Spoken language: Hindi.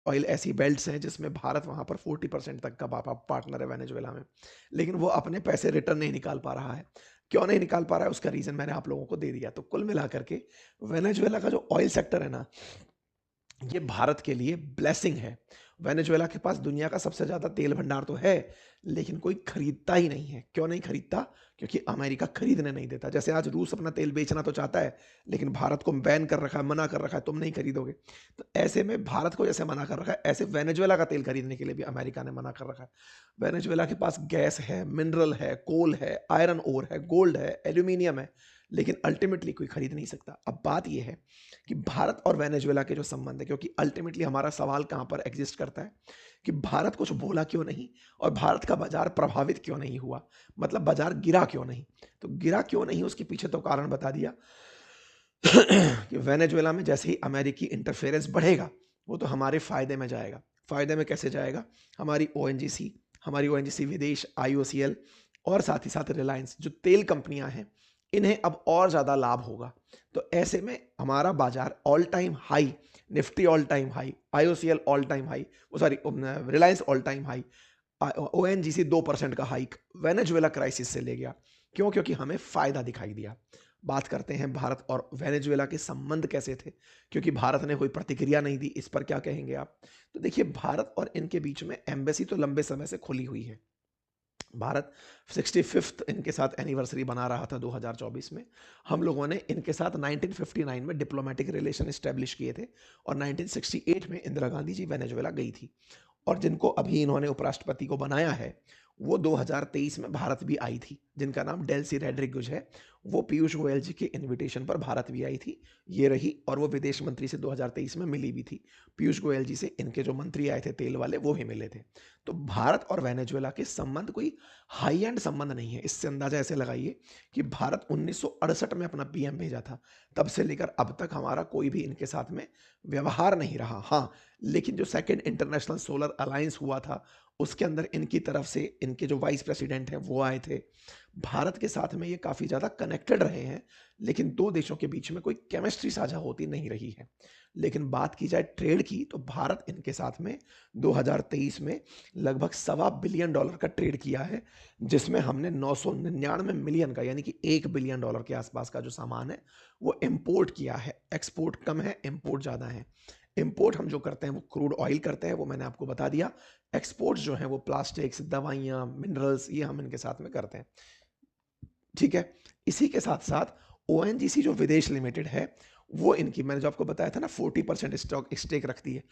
ऑयल ऐसी बेल्ट्स हैं जिसमें भारत वहाँ पर 40% तक का पार्टनर है वेनेजुएला में, लेकिन वो अपने पैसे रिटर्न नहीं निकाल पा रहा है। क्यों नहीं निकाल पा रहा है, उसका रीज़न मैंने आप लोगों को दे दिया। तो कुल मिलाकर के वेनेजुएला का जो ऑयल सेक्टर है ना, ये भारत के लिए ब्लेसिंग है। वेनेजुएला के पास दुनिया का सबसे ज़्यादा तेल भंडार तो है, लेकिन कोई खरीदता ही नहीं है। क्यों नहीं खरीदता? क्योंकि अमेरिका खरीदने नहीं देता। जैसे आज रूस अपना तेल बेचना तो चाहता है, लेकिन भारत को बैन कर रखा है, मना कर रखा है, तुम नहीं खरीदोगे। तो ऐसे में भारत को जैसे मना कर रखा है, ऐसे वेनेजुएला का तेल खरीदने के लिए भी अमेरिका ने मना कर रखा है। वेनेजुएला के पास गैस है, मिनरल है, कोल है, आयरन ओर है, गोल्ड है, एल्यूमिनियम है, लेकिन अल्टीमेटली कोई खरीद नहीं सकता। अब बात यह है कि भारत और वेनेजुएला के जो संबंध है, क्योंकि अल्टीमेटली हमारा सवाल कहां पर एग्जिस्ट करता है कि भारत कुछ बोला क्यों नहीं और भारत का बाजार प्रभावित क्यों नहीं हुआ, मतलब बाजार गिरा क्यों नहीं। तो गिरा क्यों नहीं, उसके पीछे तो कारण बता दिया कि वेनेजुएला में जैसे ही अमेरिकी इंटरफेरेंस बढ़ेगा, वो तो हमारे फायदे में जाएगा। फायदे में कैसे जाएगा? हमारी ओएनजीसी विदेश, आईओसीएल और साथ ही साथ रिलायंस जो तेल कंपनियां हैं, इन्हें अब और ज्यादा लाभ होगा। तो ऐसे में हमारा बाजार all time high, Nifty all time high, IOCL all time high, sorry Reliance all time high, ONGC 2% का हाइक वेनेजुएला क्राइसिस से ले गया। क्यों? क्योंकि हमें फायदा दिखाई दिया। बात करते हैं भारत और वेनेजुएला के संबंध कैसे थे, क्योंकि भारत ने कोई प्रतिक्रिया नहीं दी। इस पर क्या कहेंगे आप? तो देखिए, भारत और इनके बीच में एम्बेसी तो लंबे समय से खुली हुई है। भारत 65th इनके साथ एनिवर्सरी बना रहा था 2024 में। हम लोगों ने इनके साथ 1959 में डिप्लोमेटिक रिलेशन इस्टेब्लिश किए थे और 1968 में इंदिरा गांधी जी वेनेजुएला गई थी। और जिनको अभी इन्होंने उपराष्ट्रपति को बनाया है, वो 2023 में भारत भी आई थी, जिनका नाम डेल्सी रेड्रिगुज है। वो पीयूष गोयल जी के इनविटेशन पर भारत भी आई थी, ये रही। और वो विदेश मंत्री से 2023 में मिली भी थी। पीयूष गोयल जी से इनके जो मंत्री आए थे तेल वाले, वो भी मिले थे। तो भारत और वेनेजुएला के संबंध कोई हाई एंड संबंध नहीं है। इससे अंदाजा ऐसे लगाइए कि भारत 1968 में अपना पीएम भेजा था, तब से लेकर अब तक हमारा कोई भी इनके साथ में व्यवहार नहीं रहा। हाँ, लेकिन जो सेकंड इंटरनेशनल सोलर अलायंस हुआ था, उसके अंदर इनकी तरफ से इनके जो वाइस प्रेसिडेंट हैं वो आए थे। भारत के साथ में ये काफ़ी ज़्यादा कनेक्टेड रहे हैं, लेकिन दो देशों के बीच में कोई केमिस्ट्री साझा होती नहीं रही है। लेकिन बात की जाए ट्रेड की, तो भारत इनके साथ में 2023 में लगभग $1.25 बिलियन का ट्रेड किया है, जिसमें हमने 999 मिलियन का, यानी कि $1 बिलियन के आसपास का जो सामान है वो इंपोर्ट किया है। एक्सपोर्ट कम है, इंपोर्ट ज़्यादा है। इंपोर्ट हम जो करते हैं वो क्रूड ऑयल करते हैं, वो मैंने आपको बता दिया। एक्सपोर्ट्स जो हैं वो प्लास्टिक्स, दवाइयाँ, मिनरल्स, ये हम इनके साथ में करते हैं। ठीक है। इसी के साथ साथ ओएनजीसी जो विदेश लिमिटेड है, वो इनकी, मैंने जो आपको बताया था ना, 40% स्टॉक स्टेक रखती है।